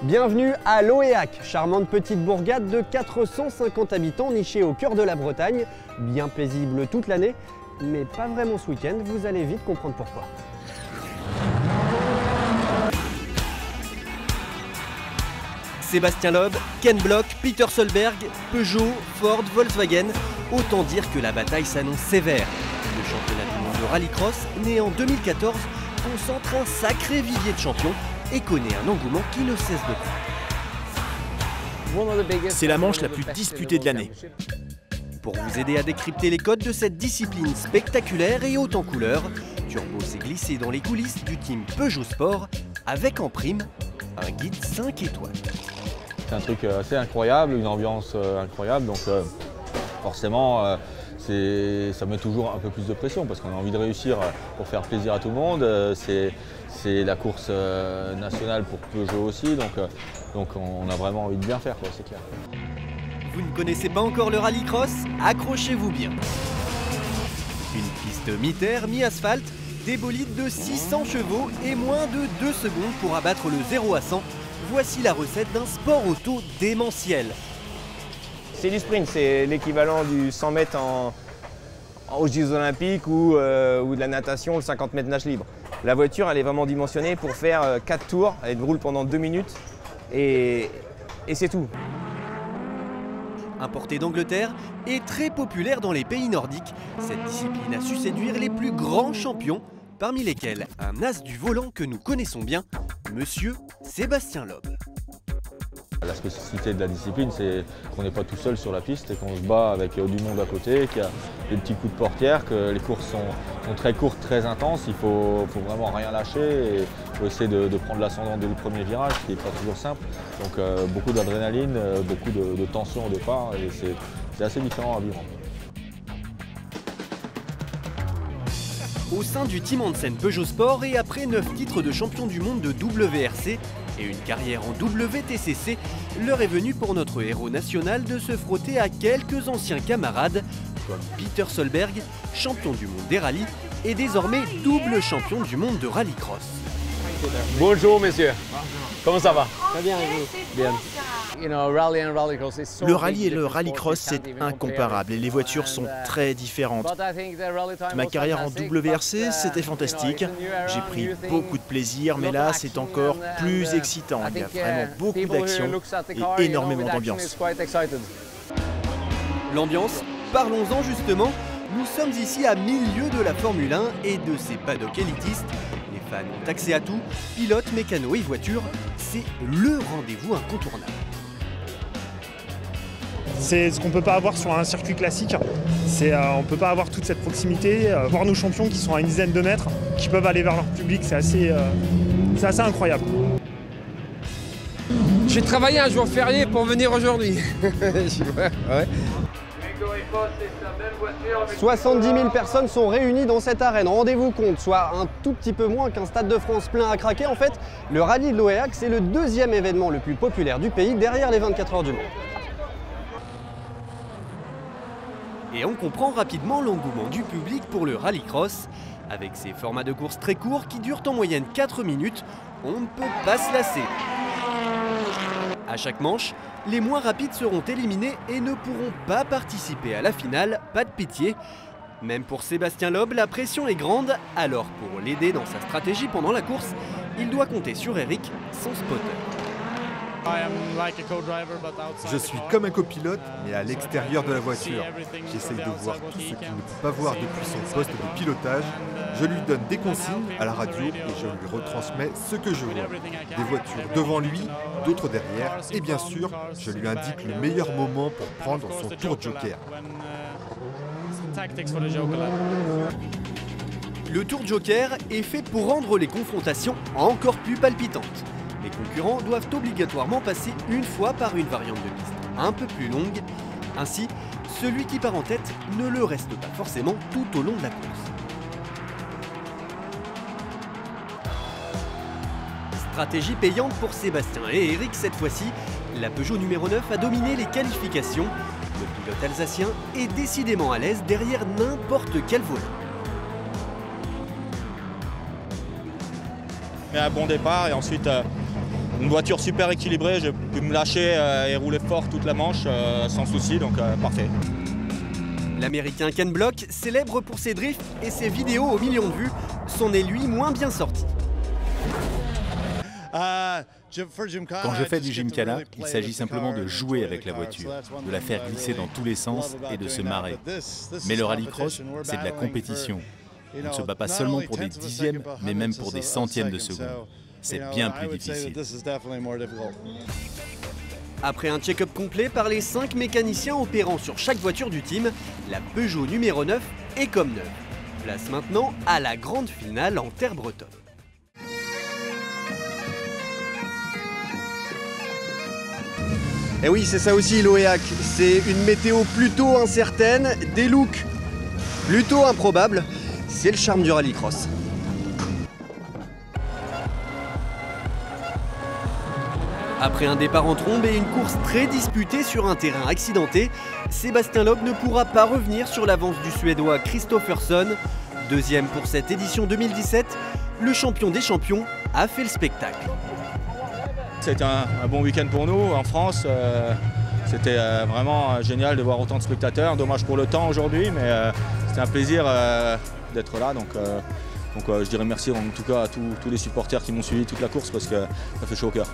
Bienvenue à Loéac, charmante petite bourgade de 450 habitants nichée au cœur de la Bretagne, bien paisible toute l'année, mais pas vraiment ce week-end, vous allez vite comprendre pourquoi. Sébastien Loeb, Ken Block, Peter Solberg, Peugeot, Ford, Volkswagen, autant dire que la bataille s'annonce sévère. Le championnat du monde de rallycross, né en 2014, concentre un sacré vivier de champions et connaît un engouement qui ne cesse de croître. C'est la manche la plus disputée de l'année. Pour vous aider à décrypter les codes de cette discipline spectaculaire et haute en couleurs, Turbo s'est glissé dans les coulisses du team Peugeot Sport avec en prime un guide 5 étoiles. C'est un truc assez incroyable, une ambiance incroyable, donc forcément ça met toujours un peu plus de pression parce qu'on a envie de réussir pour faire plaisir à tout le monde. C'est la course nationale pour Peugeot aussi, donc on a vraiment envie de bien faire, c'est clair. Vous ne connaissez pas encore le rallycross? Accrochez-vous bien. Une piste mi-terre, mi-asphalte, des bolides de 600 chevaux et moins de 2 secondes pour abattre le 0 à 100. Voici la recette d'un sport auto démentiel. C'est du sprint, c'est l'équivalent du 100 mètres aux Jeux Olympiques ou de la natation, le 50 mètres nage libre. La voiture, elle est vraiment dimensionnée pour faire 4 tours, elle roule pendant 2 minutes et c'est tout. Importée d'Angleterre et très populaire dans les pays nordiques, cette discipline a su séduire les plus grands champions, parmi lesquels un as du volant que nous connaissons bien, Monsieur Sébastien Loeb. La spécificité de la discipline, c'est qu'on n'est pas tout seul sur la piste et qu'on se bat avec du monde à côté, qu'il y a des petits coups de portière, que les courses sont très courtes, très intenses. Il faut vraiment rien lâcher et il faut essayer de prendre l'ascendant dès le premier virage, ce qui n'est pas toujours simple. Donc beaucoup d'adrénaline, beaucoup de tension au départ et c'est assez différent à vivre. Au sein du team Hansen Peugeot Sport et après 9 titres de champion du monde de WRC et une carrière en WTCC, l'heure est venue pour notre héros national de se frotter à quelques anciens camarades comme Peter Solberg, champion du monde des rallyes et désormais double champion du monde de rallycross. Bonjour messieurs, comment ça va? Très bien, et vous? Bien. Le rallye et le rallycross, c'est incomparable et les voitures sont très différentes. Ma carrière en WRC, c'était fantastique. J'ai pris beaucoup de plaisir, mais là, c'est encore plus excitant. Il y a vraiment beaucoup d'action et énormément d'ambiance. L'ambiance, parlons-en justement. Nous sommes ici à milieu de la Formule 1 et de ses paddocks élitistes. Les fans ont accès à tout, pilotes, mécanos et voitures. C'est le rendez-vous incontournable. C'est ce qu'on ne peut pas avoir sur un circuit classique. On ne peut pas avoir toute cette proximité. Voir nos champions qui sont à une dizaine de mètres, qui peuvent aller vers leur public, c'est assez incroyable. J'ai travaillé un jour férié pour venir aujourd'hui. Ouais. 70 000 personnes sont réunies dans cette arène, rendez-vous compte, soit un tout petit peu moins qu'un Stade de France plein à craquer. En fait, le rallye de Loéac, c'est le deuxième événement le plus populaire du pays, derrière les 24 heures du Mans. Et on comprend rapidement l'engouement du public pour le rallycross. Avec ses formats de course très courts qui durent en moyenne 4 minutes, on ne peut pas se lasser. À chaque manche, les moins rapides seront éliminés et ne pourront pas participer à la finale, pas de pitié. Même pour Sébastien Loeb, la pression est grande, alors pour l'aider dans sa stratégie pendant la course, il doit compter sur Eric, son spotter. Je suis comme un copilote, mais à l'extérieur de la voiture. J'essaye de voir tout ce qu'il ne peut pas voir depuis son poste de pilotage. Je lui donne des consignes à la radio et je lui retransmets ce que je vois. Des voitures devant lui, d'autres derrière, et bien sûr, je lui indique le meilleur moment pour prendre son tour joker. Le tour joker est fait pour rendre les confrontations encore plus palpitantes. Les concurrents doivent obligatoirement passer une fois par une variante de piste un peu plus longue. Ainsi, celui qui part en tête ne le reste pas forcément tout au long de la course. Stratégie payante pour Sébastien et Eric cette fois-ci. La Peugeot numéro 9 a dominé les qualifications. Le pilote alsacien est décidément à l'aise derrière n'importe quel volant. Mais un bon départ et ensuite Une voiture super équilibrée, j'ai pu me lâcher et rouler fort toute la manche sans souci, donc parfait. L'Américain Ken Block, célèbre pour ses drifts et ses vidéos aux millions de vues, s'en est lui moins bien sorti. Quand je fais du Gymkhana, il s'agit simplement de jouer avec la voiture, de la faire glisser dans tous les sens et de se marrer. Mais le rallycross, c'est de la compétition. On ne se bat pas seulement pour des dixièmes, mais même pour des centièmes de seconde. C'est bien plus difficile. Après un check-up complet par les 5 mécaniciens opérant sur chaque voiture du team, la Peugeot numéro 9 est comme neuve. Place maintenant à la grande finale en terre bretonne. Et oui, c'est ça aussi l'Oéac, c'est une météo plutôt incertaine, des looks plutôt improbables, c'est le charme du rallycross. Après un départ en trombe et une course très disputée sur un terrain accidenté, Sébastien Loeb ne pourra pas revenir sur l'avance du Suédois Kristoffersson. Deuxième pour cette édition 2017, le champion des champions a fait le spectacle. C'était un bon week-end pour nous en France. C'était vraiment génial de voir autant de spectateurs. Dommage pour le temps aujourd'hui, mais c'était un plaisir d'être là. Donc je dirais merci en tout cas à tous les supporters qui m'ont suivi toute la course parce que ça fait chaud au cœur.